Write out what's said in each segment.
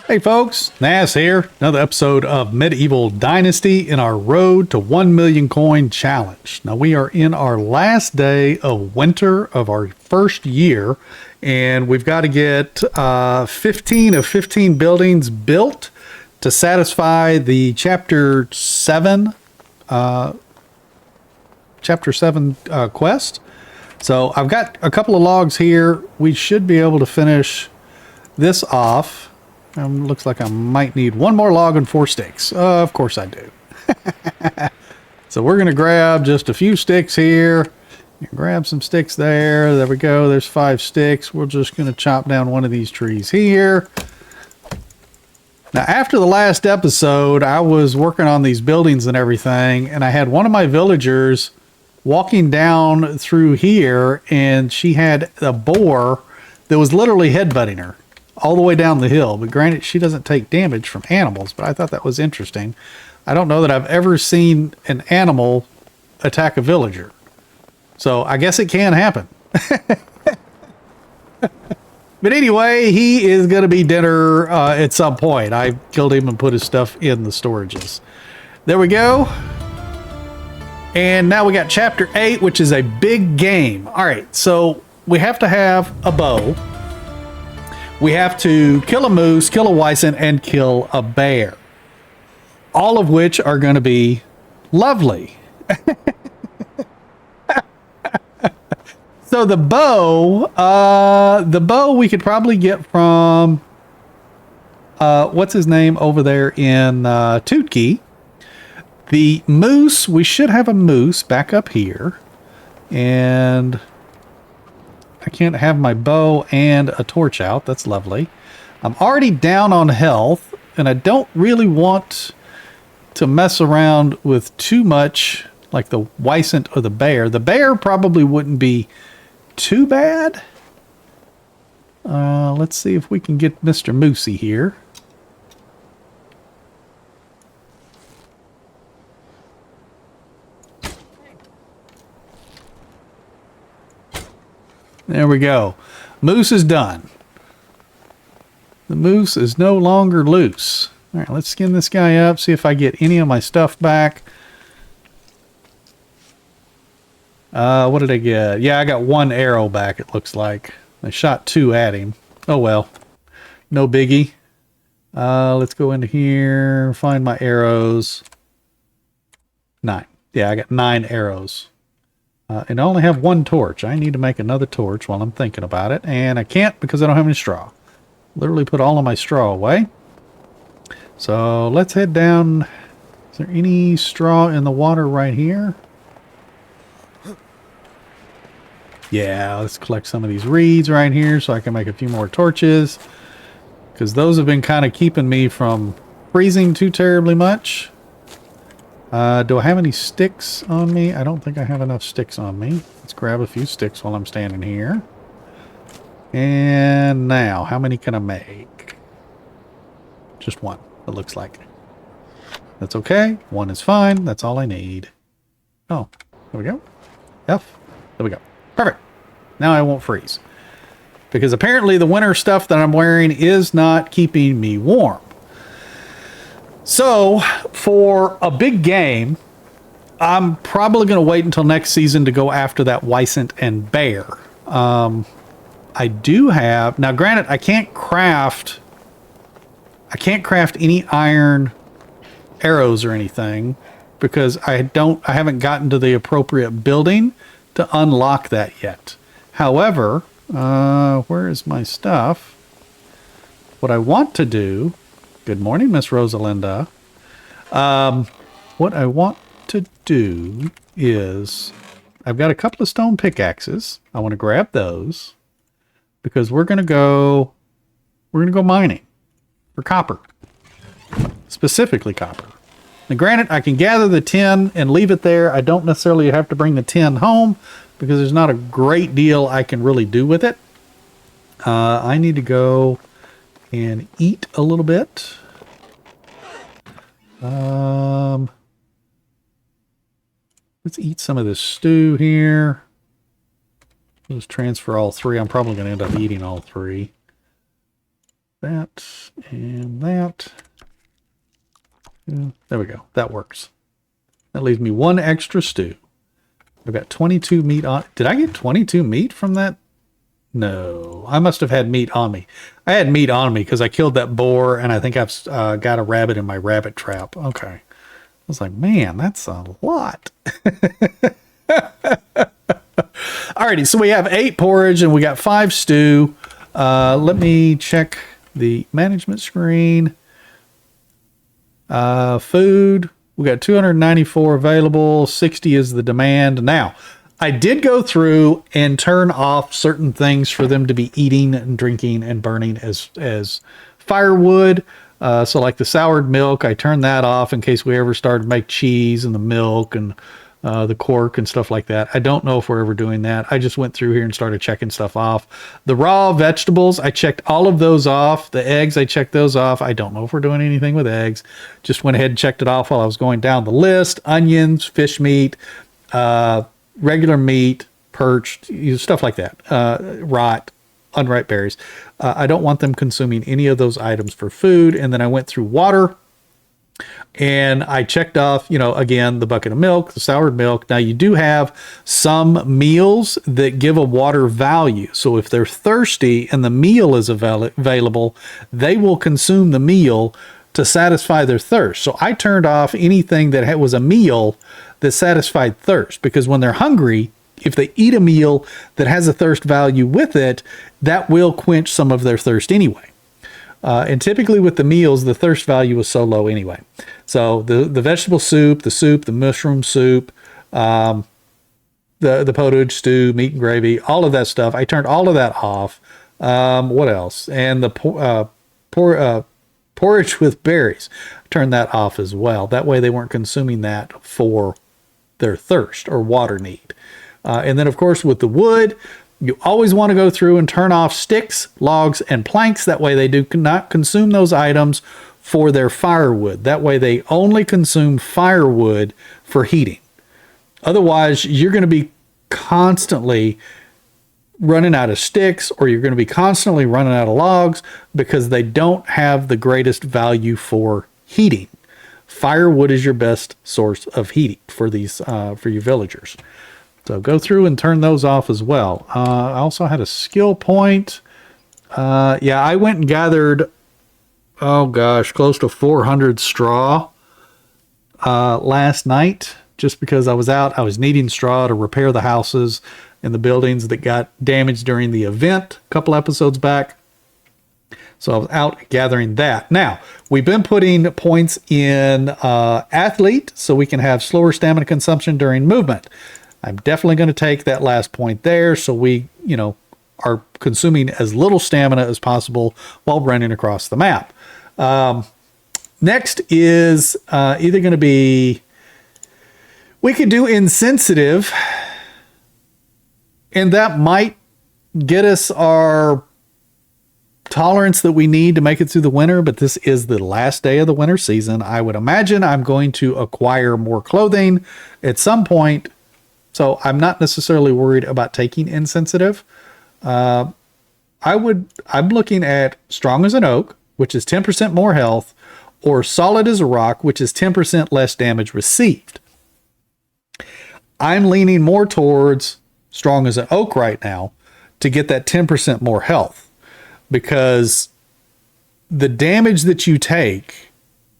Hey folks, Nas here. Another episode of Medieval Dynasty in our Road to 1 Million Coin Challenge. Now we are in our last day of winter of our first year, and we've got to get 15 of 15 buildings built to satisfy the Chapter 7 quest. So I've got a couple of logs here. We should be able to finish this off. Looks like I might need one more log and 4 sticks. Of course I do. So we're going to grab just a few sticks here. Grab some sticks there. There we go. There's 5 sticks. We're just going to chop down one of these trees here. Now, after the last episode, I was working on these buildings and everything, and I had one of my villagers walking down through here, and she had a boar that was literally headbutting her all the way down the hill. But granted, she doesn't take damage from animals, but I thought that was interesting. I don't know that I've ever seen an animal attack a villager. So I guess it can happen. But anyway, he is going to be dinner at some point. I killed him and put his stuff in the storages. There we go. And now we got Chapter 8, which is a big game. All right, so we have to have a bow. We have to kill a moose, kill a bison, and kill a bear. All of which are going to be lovely. So the bow we could probably get from, what's his name over there in Tootki. The moose, we should have a moose back up here. And I can't have my bow and a torch out. That's lovely. I'm already down on health, and I don't really want to mess around with too much, like the bison or the bear. The bear probably wouldn't be too bad. Let's see if we can get Mr. Moosey here. There we go. Moose is done. The moose is no longer loose. All right, let's skin this guy up, see if I get any of my stuff back. What did I get? Yeah, I got 1 arrow back, it looks like. I shot 2 at him. Oh well. No biggie. Let's go into here, find my arrows. 9. Yeah, I got 9 arrows. And I only have 1 torch. I need to make another torch while I'm thinking about it. And I can't because I don't have any straw. Literally put all of my straw away. So let's head down. Is there any straw in the water right here? Yeah, let's collect some of these reeds right here so I can make a few more torches. Because those have been kind of keeping me from freezing too terribly much. Do I have any sticks on me? I don't think I have enough sticks on me. Let's grab a few sticks while I'm standing here. And now, how many can I make? Just 1, it looks like. That's okay. 1 is fine. That's all I need. Oh, there we go. F. There we go. Perfect. Now I won't freeze. Because apparently the winter stuff that I'm wearing is not keeping me warm. So, for a big game, I'm probably going to wait until next season to go after that bison and bear. I do have... Now, granted, I can't craft any iron arrows or anything because I haven't gotten to the appropriate building to unlock that yet. However, where is my stuff? What I want to do... Good morning, Miss Rosalinda. What I want to do is... I've got a couple of stone pickaxes. I want to grab those because we're going to go mining for copper. Specifically copper. Now granted, I can gather the tin and leave it there. I don't necessarily have to bring the tin home because there's not a great deal I can really do with it. I need to go and eat a little bit. Let's eat some of this stew here. Let's transfer all 3. I'm probably going to end up eating all 3. That And that. Yeah, there we go. That works. That leaves me 1 extra stew. I've got 22 meat on. Did I get 22 meat from that? No, I must have had meat on me. I had meat on me because I killed that boar, and I think I've got a rabbit in my rabbit trap. Okay. I was like, man, that's a lot. Alrighty, so we have 8 porridge and we got 5 stew. Let me check the management screen. Food, we got 294 available. 60 is the demand. Now, I did go through and turn off certain things for them to be eating and drinking and burning as firewood. So like the soured milk, I turned that off in case we ever started to make cheese and the milk and the cork and stuff like that. I don't know if we're ever doing that. I just went through here and started checking stuff off. The raw vegetables, I checked all of those off. The eggs, I checked those off. I don't know if we're doing anything with eggs. Just went ahead and checked it off while I was going down the list. Onions, fish meat, regular meat, perch, stuff like that. Rot, unripe berries. I don't want them consuming any of those items for food. And then I went through water. And I checked off, again, the bucket of milk, the soured milk. Now, you do have some meals that give a water value. So if they're thirsty and the meal is available, they will consume the meal to satisfy their thirst. So I turned off anything that was a meal that satisfied thirst, because when they're hungry, if they eat a meal that has a thirst value with it, that will quench some of their thirst anyway. And typically with the meals, the thirst value is so low anyway. So the vegetable soup, the mushroom soup, the potage stew, meat and gravy, all of that stuff, I turned all of that off. What else? And the porridge with berries, turned that off as well. That way they weren't consuming that for their thirst or water need. And then, of course, with the wood, you always want to go through and turn off sticks, logs, and planks. That way they do not consume those items for their firewood. That way they only consume firewood for heating. Otherwise, you're going to be constantly running out of sticks, or you're going to be constantly running out of logs because they don't have the greatest value for heating. Firewood is your best source of heating for these for you villagers. So go through and turn those off as well. I also had a skill point. Yeah, I went and gathered, oh gosh, close to 400 straw last night, just because I was out. I was needing straw to repair the houses and the buildings that got damaged during the event a couple episodes back. So I was out gathering that. Now, we've been putting points in athlete so we can have slower stamina consumption during movement. I'm definitely going to take that last point there so we, are consuming as little stamina as possible while running across the map. Next is either going to be, we could do insensitive, and that might get us our tolerance that we need to make it through the winter, but this is the last day of the winter season. I would imagine I'm going to acquire more clothing at some point. So I'm not necessarily worried about taking insensitive. I'm looking at strong as an oak, which is 10% more health, or solid as a rock, which is 10% less damage received. I'm leaning more towards strong as an oak right now to get that 10% more health, because the damage that you take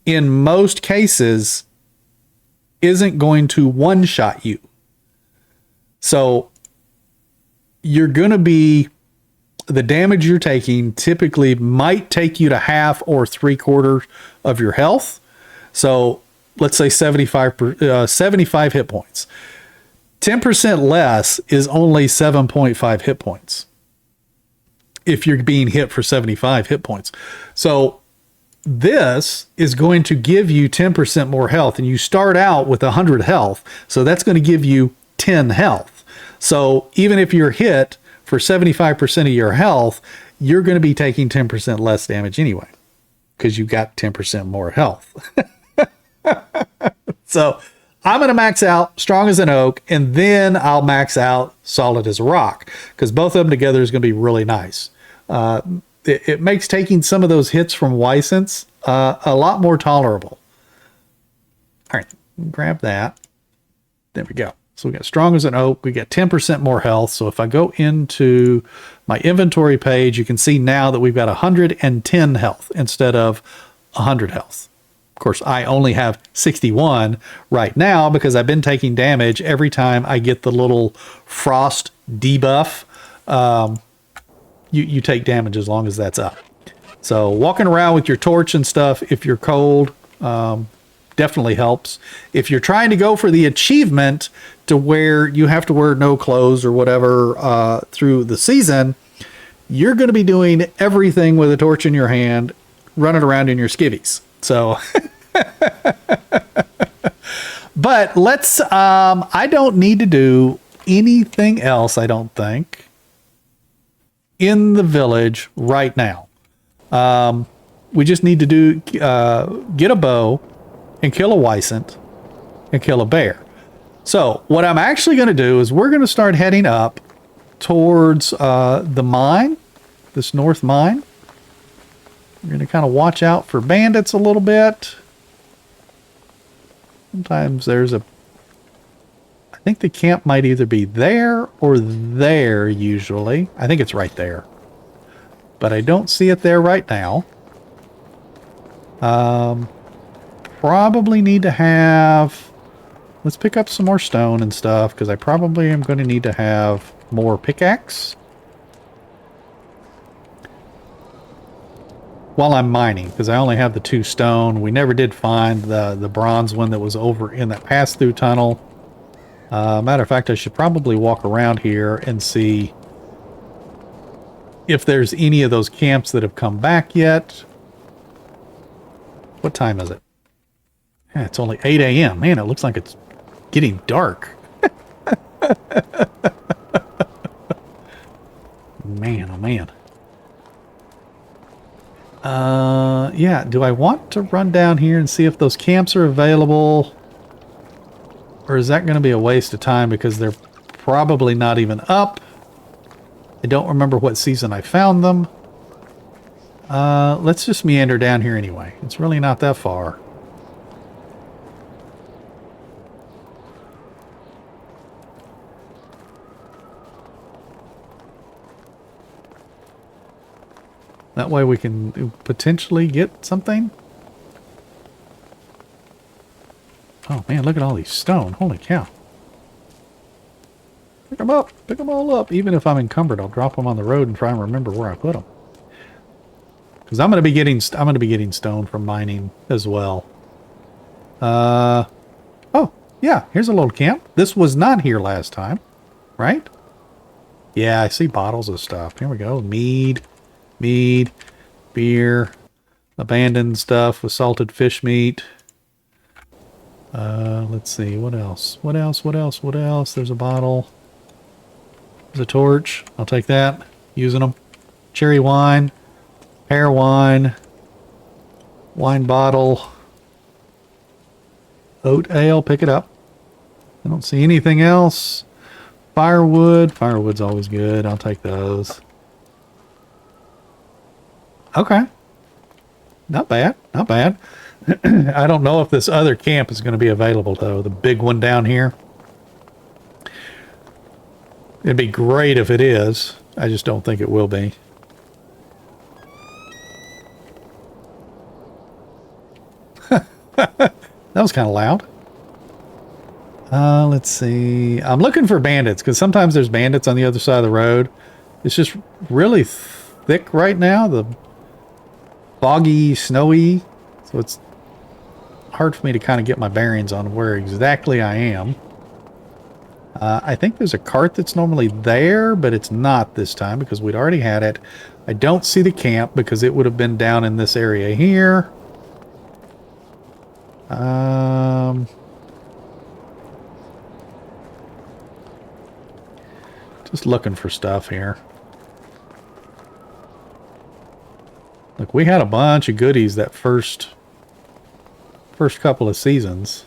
in most cases isn't going to one-shot you. So you're going to be, the damage you're taking typically might take you to half or 3/4 of your health. So let's say 75 hit points. 10% less is only 7.5 hit points if you're being hit for 75 hit points. So this is going to give you 10% more health, and you start out with 100 health. So that's going to give you 10 health. So even if you're hit for 75% of your health, you're going to be taking 10% less damage anyway, because you got 10% more health. So I'm going to max out strong as an oak, and then I'll max out solid as a rock, because both of them together is going to be really nice. it makes taking some of those hits from Weissens a lot more tolerable. All right, grab that. There we go. So we got strong as an oak. We get 10% more health. So if I go into my inventory page, you can see now that we've got 110 health instead of 100 health. Of course, I only have 61 right now because I've been taking damage every time I get the little frost debuff. You take damage as long as that's up. So walking around with your torch and stuff, if you're cold, definitely helps. If you're trying to go for the achievement to where you have to wear no clothes or whatever through the season, you're going to be doing everything with a torch in your hand, running around in your skivvies. So, but let's, I don't need to do anything else, I don't think, in the village right now. We just need to do, get a bow and kill a Weissent and kill a bear. So what I'm actually going to do is we're going to start heading up towards the mine, this north mine. We're going to kind of watch out for bandits a little bit. Sometimes there's a... I think the camp might either be there or there usually. I think it's right there. But I don't see it there right now. Probably need to have... Let's pick up some more stone and stuff, because I probably am going to need to have more pickaxe while I'm mining, because I only have the 2 stone. We never did find the bronze one that was over in that pass-through tunnel. Matter of fact, I should probably walk around here and see if there's any of those camps that have come back yet. What time is it? Yeah, it's only 8 a.m. Man, it looks like it's getting dark. Man, oh man. Yeah, do I want to run down here and see if those camps are available? Or is that going to be a waste of time because they're probably not even up? I don't remember what season I found them. Let's just meander down here anyway. It's really not that far. That way we can potentially get something. Oh man, look at all these stone. Holy cow. Pick them up. Pick them all up. Even if I'm encumbered, I'll drop them on the road and try and remember where I put them. Because I'm going to be getting stone from mining as well. Oh, yeah, here's a little camp. This was not here last time, right? Yeah, I see bottles of stuff. Here we go. Mead, beer, abandoned stuff with salted fish meat. Let's see, what else? What else? There's a bottle. There's a torch. I'll take that. Using them. Cherry wine. Pear wine. Wine bottle. Oat ale. Pick it up. I don't see anything else. Firewood. Firewood's always good. I'll take those. Okay. Not bad. Not bad. I don't know if this other camp is going to be available, though. The big one down here. It'd be great if it is. I just don't think it will be. That was kind of loud. Let's see. I'm looking for bandits, because sometimes there's bandits on the other side of the road. It's just really thick right now. The foggy, snowy. So it's hard for me to kind of get my bearings on where exactly I am. I think there's a cart that's normally there, but it's not this time because we'd already had it. I don't see the camp because it would have been down in this area here. Just looking for stuff here. Look, we had a bunch of goodies that first couple of seasons.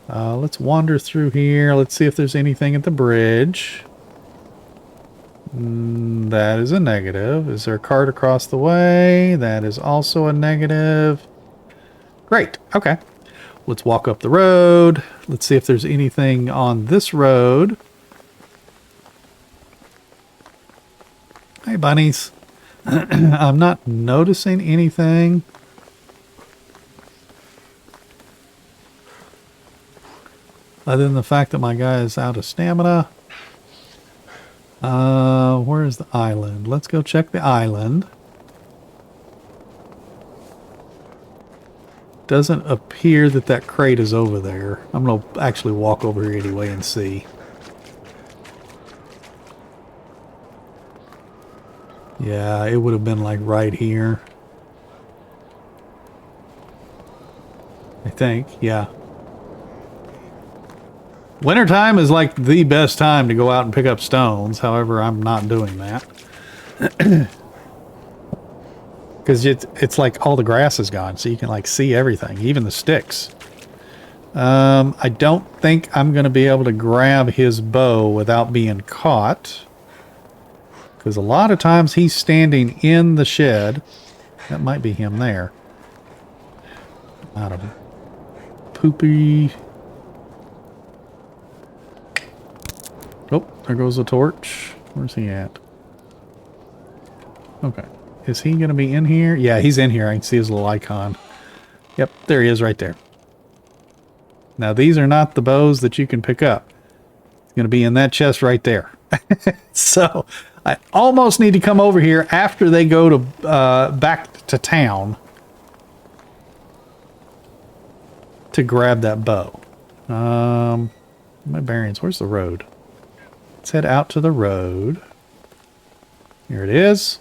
Let's wander through here. Let's see if there's anything at the bridge. That is a negative. Is there a cart across the way? That is also a negative. Great. Okay. Let's walk up the road. Let's see if there's anything on this road. Hey, bunnies. I'm not noticing anything. Other than the fact that my guy is out of stamina. Where is the island? Let's go check the island. Doesn't appear that that crate is over there. I'm going to actually walk over here anyway and see. Yeah, it would have been like right here. I think, yeah. Wintertime is like the best time to go out and pick up stones. However, I'm not doing that. Because it's like all the grass is gone, so you can like see everything, even the sticks. I don't think I'm going to be able to grab his bow without being caught. Because a lot of times he's standing in the shed. That might be him there. Out of poopy. Oh, there goes the torch. Where's he at? Okay. Is he going to be in here? Yeah, he's in here. I can see his little icon. Yep, there he is right there. Now, these are not the bows that you can pick up. It's going to be in that chest right there. So, I almost need to come over here after they go to back to town to grab that bow. My bearings. Where's the road? Let's head out to the road. Here it is.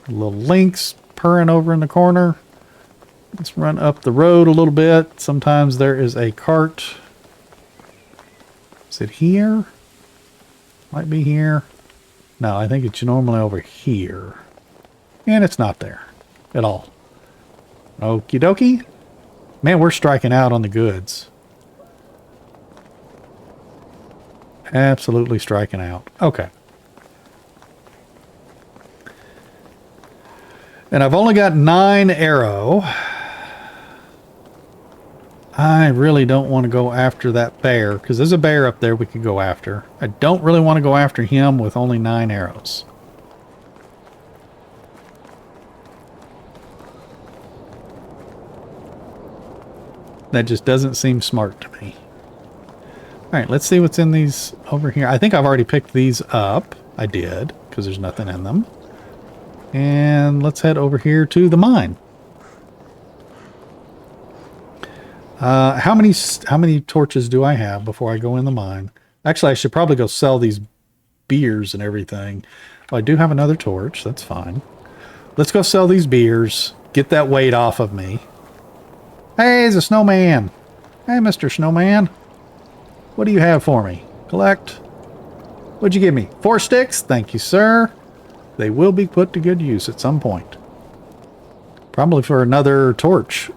Little lynx purring over in the corner. Let's run up the road a little bit. Sometimes there is a cart. Is it here? Might be here. No, I think it's normally over here. And it's not there at all. Okie dokie. Man, we're striking out on the goods. Absolutely striking out. Okay. And I've only got 9 arrow. I really don't want to go after that bear, because there's a bear up there we could go after. I don't really want to go after him with only 9 arrows. That just doesn't seem smart to me. Alright, let's see what's in these over here. I think I've already picked these up. I did, because there's nothing in them. And let's head over here to the mine. How many torches do I have before I go in the mine? Actually, I should probably go sell these beers and everything. Oh, I do have another torch. That's fine. Let's go sell these beers. Get that weight off of me. Hey, it's a snowman. Hey, Mr. Snowman. What do you have for me? Collect. What'd you give me? 4 sticks? Thank you, sir. They will be put to good use at some point. Probably for another torch.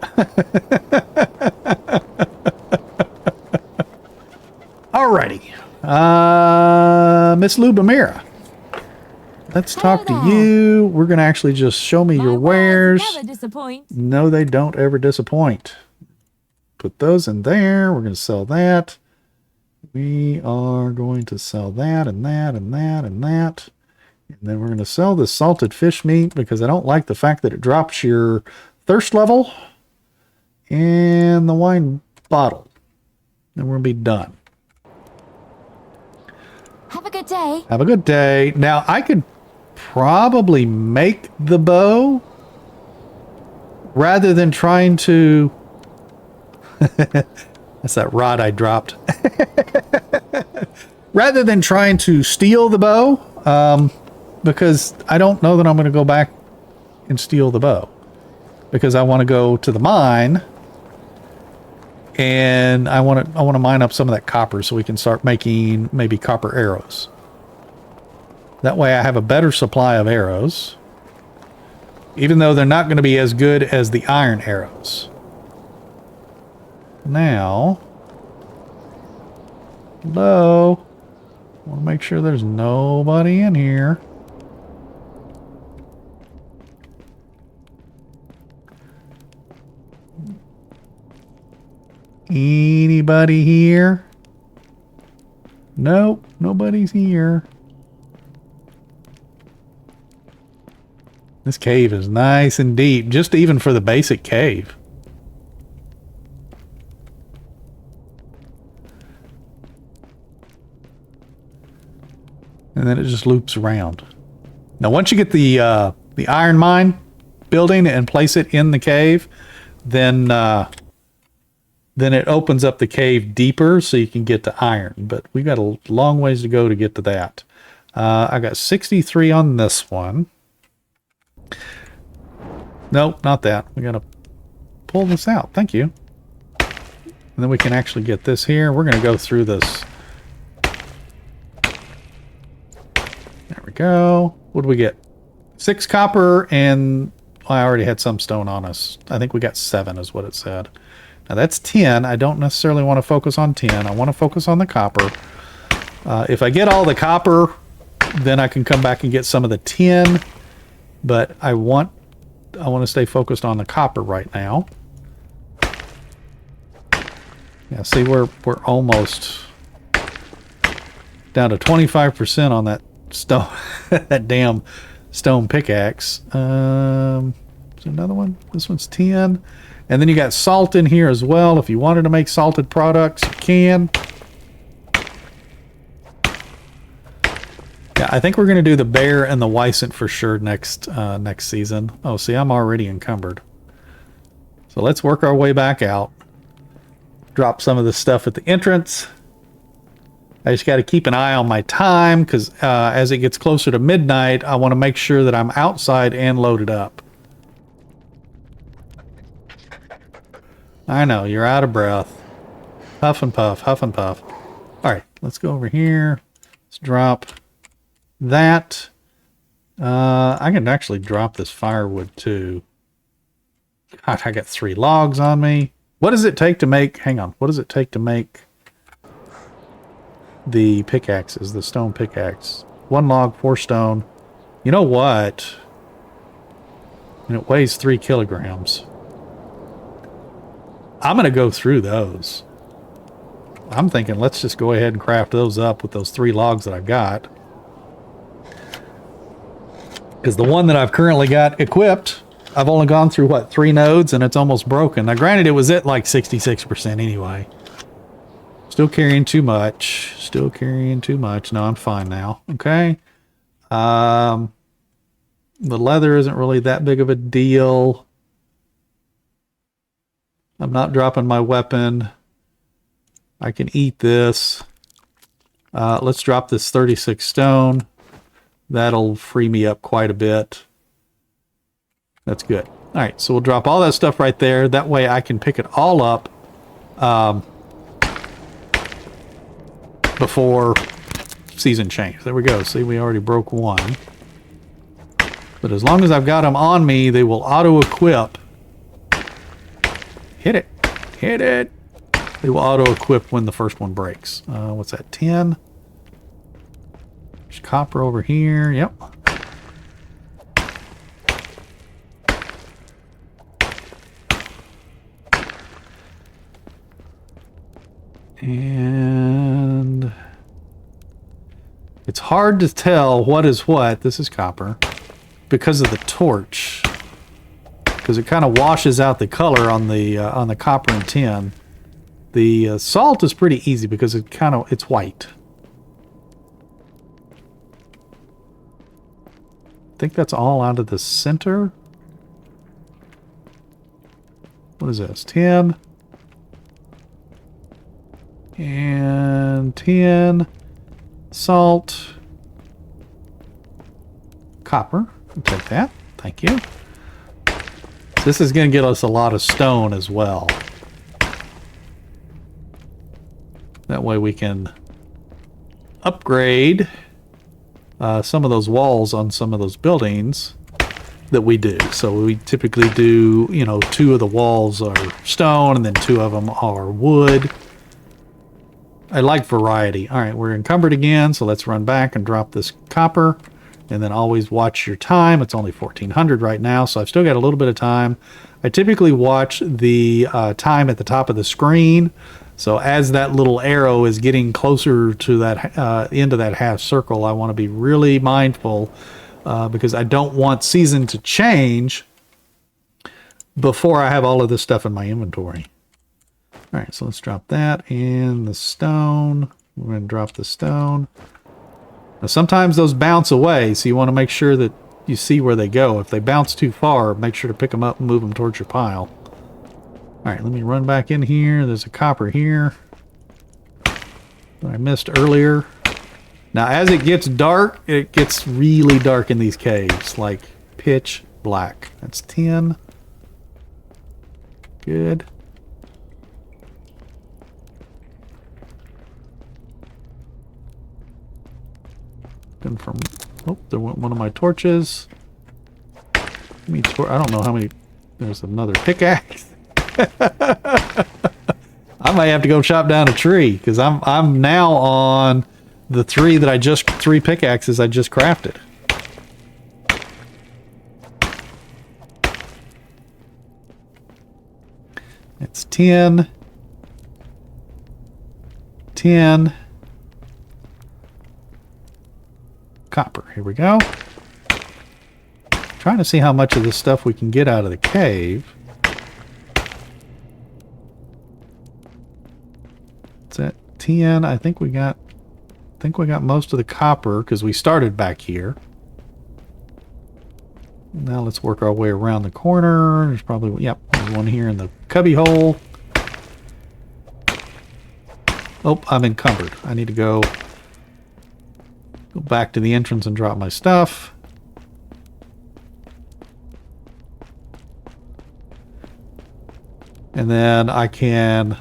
Alrighty. Miss Lubamira. Let's talk to you. We're going to actually just show me your wares. Never disappoint. No, they don't ever disappoint. Put those in there. We're going to sell that. We are going to sell that and that and that and that. And then we're going to sell this salted fish meat because I don't like the fact that it drops your thirst level. And the wine bottle. And we'll be done. Have a good day. Have a good day. Now, I could probably make the bow rather than trying to... That's that rod I dropped. Rather than trying to steal the bow, because I don't know that I'm going to go back and steal the bow. Because I want to go to the mine, and I want to mine up some of that copper so we can start making maybe copper arrows. That way I have a better supply of arrows, even though they're not going to be as good as the iron arrows. Now, hello. Want to make sure there's nobody in here. Anybody here? Nope, nobody's here. This cave is nice and deep, just even for the basic cave. And then it just loops around. Now, once you get the iron mine building and place it in the cave, then it opens up the cave deeper so you can get to iron. But we've got a long ways to go to get to that. I got 63 on this one. Nope, not that. We got to pull this out. Thank you. And then we can actually get this here. We're going to go through this. There we go. What do we get? 6 copper and I already had some stone on us. I think we got 7 is what it said. Now that's 10. I don't necessarily want to focus on 10. I want to focus on the copper. If I get all the copper, then I can come back and get some of the tin. But I want to stay focused on the copper right now. Yeah, see, we're almost down to 25% on that stone, that damn stone pickaxe. There's another one. This one's 10. And then you got salt in here as well. If you wanted to make salted products, you can. Yeah, I think we're going to do the bear and the Weissant for sure next season. Oh, see, I'm already encumbered. So let's work our way back out. Drop some of this stuff at the entrance. I just got to keep an eye on my time because as it gets closer to midnight, I want to make sure that I'm outside and loaded up. I know, you're out of breath. Huff and puff, huff and puff. All right, let's go over here. Let's drop that. I can actually drop this firewood too. God, I got 3 logs on me. What does it take to make, hang on, what does it take to make the pickaxes, the stone pickaxe? 1 log, 4 stone. You know what? And it weighs 3 kilograms. I'm going to go through those. I'm thinking let's just go ahead and craft those up with those 3 logs that I've got. Because the one that I've currently got equipped, I've only gone through, what, 3 nodes, and it's almost broken. Now, granted, it was at like 66% anyway. Still carrying too much. Still carrying too much. No, I'm fine now. Okay. The leather isn't really that big of a deal. I'm not dropping my weapon. I can eat this. Let's drop this 36 stone. That'll free me up quite a bit. That's good. All right, so we'll drop all that stuff right there. That way I can pick it all up before season change. There we go. See, we already broke 1. But as long as I've got them on me, they will auto-equip. Hit it. Hit it. They will auto-equip when the first one breaks. What's that, 10? There's copper over here. Yep. And it's hard to tell what is what. This is copper because of the torch. Because it kind of washes out the color on the copper and tin. The salt is pretty easy because it's white. I think that's all out of the center. What is this? 10 and 10 salt, copper. I'll take that. Thank you. This is going to get us a lot of stone as well. That way we can upgrade some of those walls on some of those buildings that we do. So we typically do, 2 of the walls are stone and then 2 of them are wood. I like variety. All right, we're encumbered again, so let's run back and drop this copper. And then always watch your time. It's only 1400 right now, so I've still got a little bit of time. I typically watch the time at the top of the screen. So as that little arrow is getting closer to that into that half circle, I want to be really mindful because I don't want season to change before I have all of this stuff in my inventory. All right, so let's drop that and the stone. We're going to drop the stone. Now, sometimes those bounce away, so you want to make sure that you see where they go. If they bounce too far, make sure to pick them up and move them towards your pile. All right, let me run back in here. There's a copper here that I missed earlier. Now, as it gets dark, it gets really dark in these caves, like pitch black. That's 10. Good. And from, oh, there went one of my torches. I don't know how many. There's another pickaxe. I might have to go chop down a tree because I'm now on the three pickaxes I just crafted. It's 10. 10. Copper. Here we go. Trying to see how much of this stuff we can get out of the cave. It's at 10. I think we got most of the copper because we started back here. Now let's work our way around the corner. There's probably, yep, there's one here in the cubby hole. Oh, I'm encumbered. I need to go back to the entrance and drop my stuff. And then I can,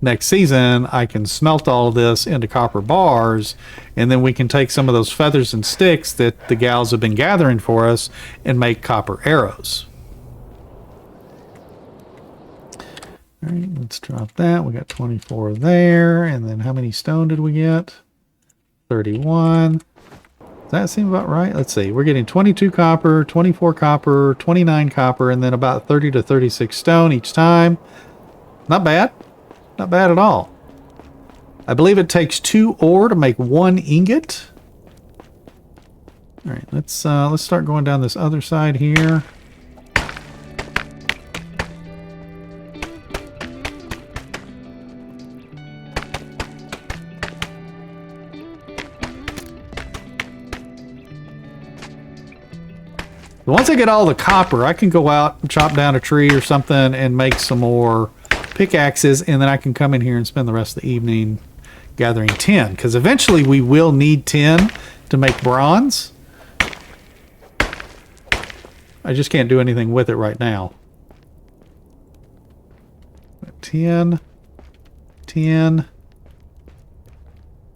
next season, I can smelt all of this into copper bars, and then we can take some of those feathers and sticks that the gals have been gathering for us and make copper arrows. All right, let's drop that. We got 24 there, and then how many stone did we get? 31. Does that seem about right? Let's see. We're getting 22 copper, 24 copper, 29 copper, and then about 30 to 36 stone each time. Not bad. Not bad at all. I believe it takes 2 ore to make 1 ingot. All right, let's start going down this other side here. Once I get all the copper, I can go out and chop down a tree or something and make some more pickaxes, and then I can come in here and spend the rest of the evening gathering tin, because eventually we will need tin to make bronze. I just can't do anything with it right now. 10.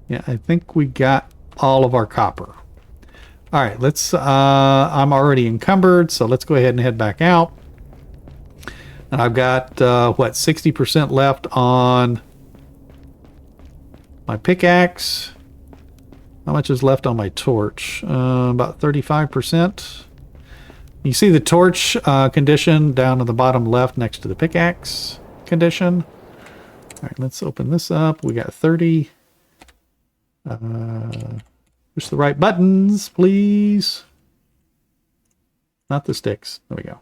Yeah, I think we got all of our copper. All right, let's, I'm already encumbered, so let's go ahead and head back out. And I've got, 60% left on my pickaxe. How much is left on my torch? About 35%. You see the torch condition down at the bottom left next to the pickaxe condition. All right, let's open this up. We got 30. Push the right buttons, please. Not the sticks. There we go.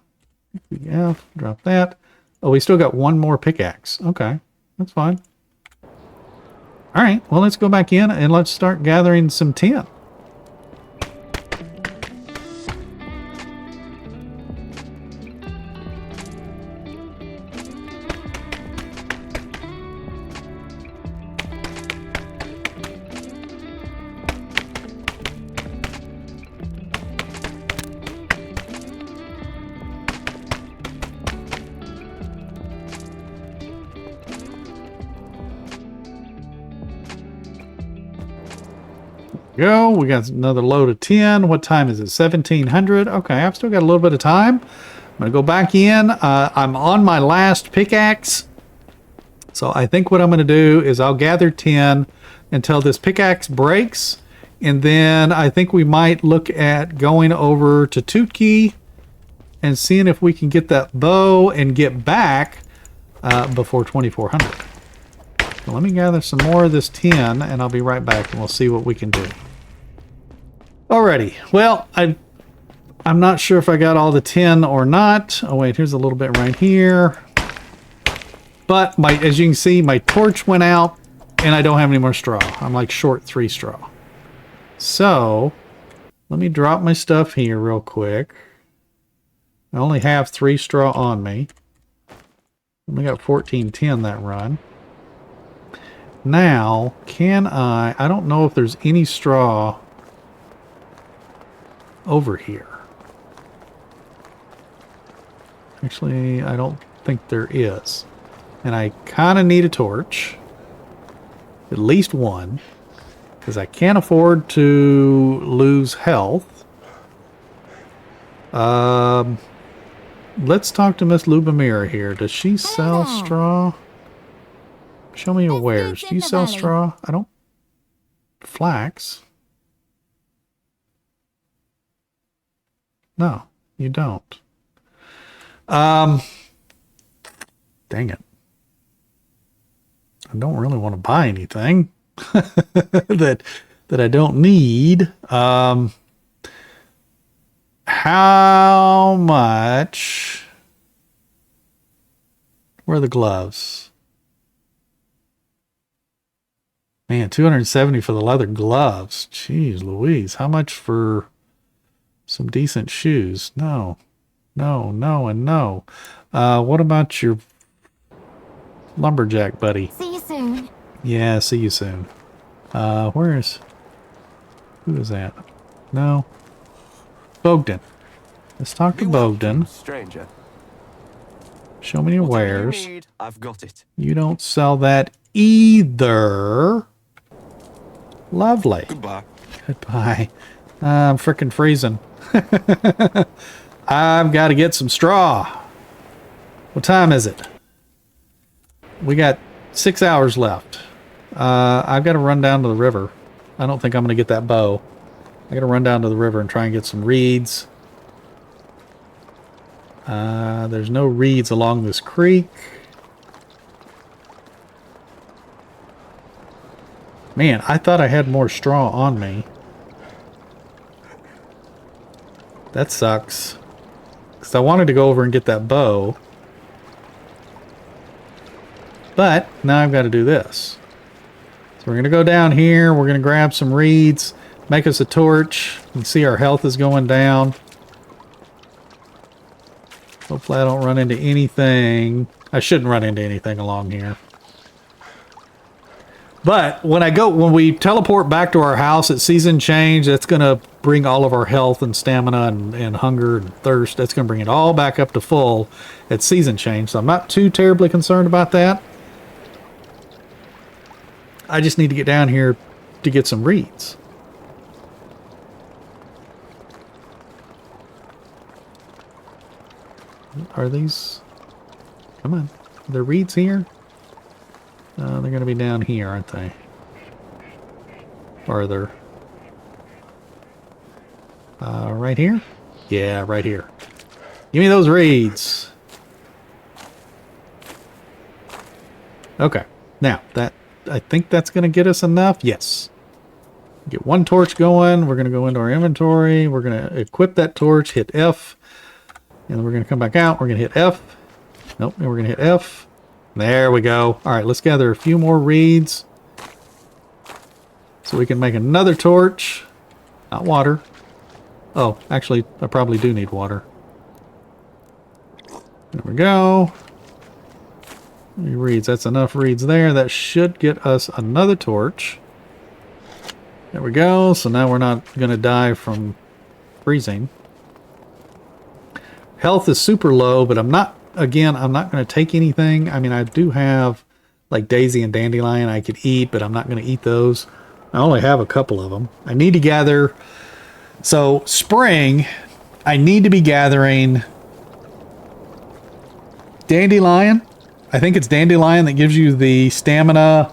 Yeah, drop that. Oh, we still got 1 more pickaxe. Okay, that's fine. All right, well, let's go back in and let's start gathering some tin. Go. We got another load of 10. What time is it? 1700. Okay, I've still got a little bit of time. I'm going to go back in. I'm on my last pickaxe. So I think what I'm going to do is I'll gather 10 until this pickaxe breaks. And then I think we might look at going over to Tutkey and seeing if we can get that bow and get back before 2400. So let me gather some more of this 10 and I'll be right back and we'll see what we can do. Alrighty. Well, I'm not sure if I got all the 10 or not. Oh wait, here's a little bit right here. But as you can see, my torch went out and I don't have any more straw. I'm like short 3 straw. So let me drop my stuff here real quick. I only have 3 straw on me. We got 1410 that run. Now, I don't know if there's any straw over here. Actually, I don't think there is. And I kind of need a torch. At least one. Because I can't afford to lose health. Let's talk to Miss Lubomira here. Does she sell straw? Show me your wares. Do you sell straw? I don't. Flax? No, you don't. Dang it. I don't really want to buy anything that I don't need. How much? Where are the gloves? Man, 270 for the leather gloves. Jeez Louise. How much for some decent shoes? No. No, no, and no. What about your lumberjack buddy? See you soon. Yeah, see you soon. Who is that? No. Bogdan. Let's talk to Bogdan. Stranger. Show me your wares. You need, I've got it. You don't sell that either. Lovely. Goodbye. Goodbye. I'm frickin' freezing. I've got to get some straw. What time is it? We got 6 hours left. I've got to run down to the river. I don't think I'm going to get that bow. I got to run down to the river and try and get some reeds. There's no reeds along this creek. Man, I thought I had more straw on me. That sucks. Because I wanted to go over and get that bow. But now I've got to do this. So we're going to go down here. We're going to grab some reeds. Make us a torch. You can see our health is going down. Hopefully I don't run into anything. I shouldn't run into anything along here. But when we teleport back to our house at season change, that's going to bring all of our health and stamina and hunger and thirst. That's going to bring it all back up to full at season change. So I'm not too terribly concerned about that. I just need to get down here to get some reeds. Are these? Come on. Are there reeds here? They're going to be down here, aren't they? Farther. Right here? Yeah, right here. Give me those reeds. Okay. Now, I think that's going to get us enough. Yes. Get one torch going. We're going to go into our inventory. We're going to equip that torch, hit F. And then we're going to come back out. We're going to hit F. Nope. And we're going to hit F. There we go. All right, let's gather a few more reeds so we can make another torch. Not water. Oh, actually, I probably do need water. There we go. Reeds. That's enough reeds there. That should get us another torch. There we go. So now we're not going to die from freezing. Health is super low, but I'm not going to take anything. I mean, I do have like daisy and dandelion I could eat, but I'm not going to eat those. I only have a couple of them. I need to gather. So spring, I need to be gathering dandelion. I think it's dandelion that gives you the stamina,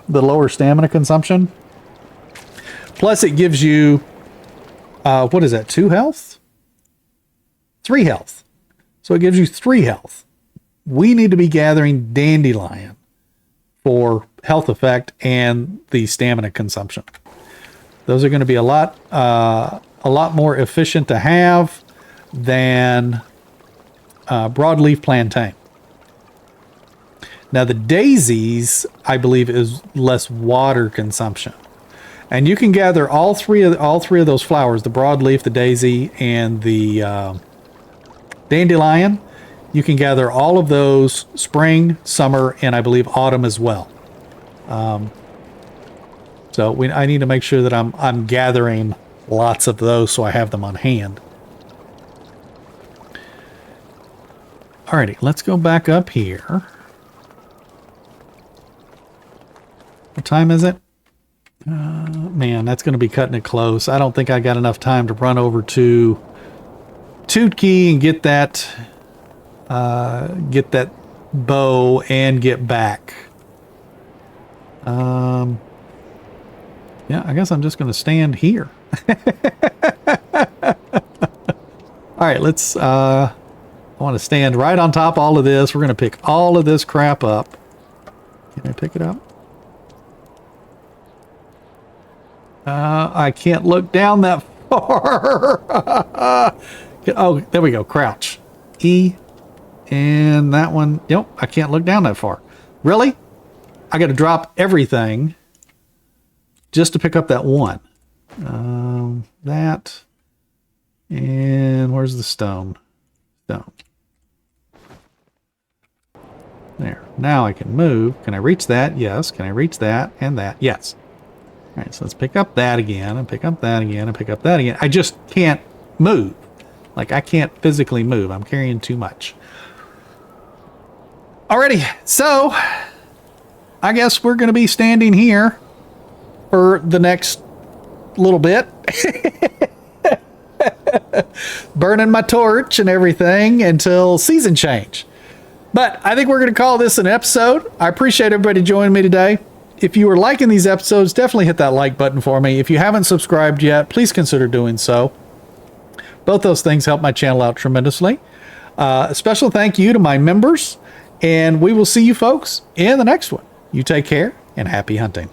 the lower stamina consumption. Plus it gives you, what is that, 2 health? 3 health. So it gives you 3 health. We need to be gathering dandelion for health effect and the stamina consumption. Those are going to be a lot more efficient to have than broadleaf plantain. Now the daisies, I believe, is less water consumption, and you can gather all three of those flowers: the broadleaf, the daisy, and the dandelion. You can gather all of those spring, summer, and I believe autumn as well. So I need to make sure that I'm gathering lots of those so I have them on hand. Alrighty, let's go back up here. What time is it? Man, that's going to be cutting it close. I don't think I got enough time to run over to Tootkie and get that bow and get back. Yeah, I guess I'm just going to stand here. All right, let's. I want to stand right on top of all of this. We're going to pick all of this crap up. Can I pick it up? I can't look down that far. Oh, there we go. Crouch. E. And that one. Nope, I can't look down that far. Really? I got to drop everything just to pick up that one. That. And where's the stone? Stone. There. Now I can move. Can I reach that? Yes. Can I reach that and that? Yes. All right, so let's pick up that again and pick up that again and pick up that again. I just can't move. Like, I can't physically move. I'm carrying too much. Alrighty, so I guess we're going to be standing here for the next little bit. Burning my torch and everything until season change. But I think we're going to call this an episode. I appreciate everybody joining me today. If you are liking these episodes, definitely hit that like button for me. If you haven't subscribed yet, please consider doing so. Both those things help my channel out tremendously. A special thank you to my members, and we will see you folks in the next one. You take care and happy hunting.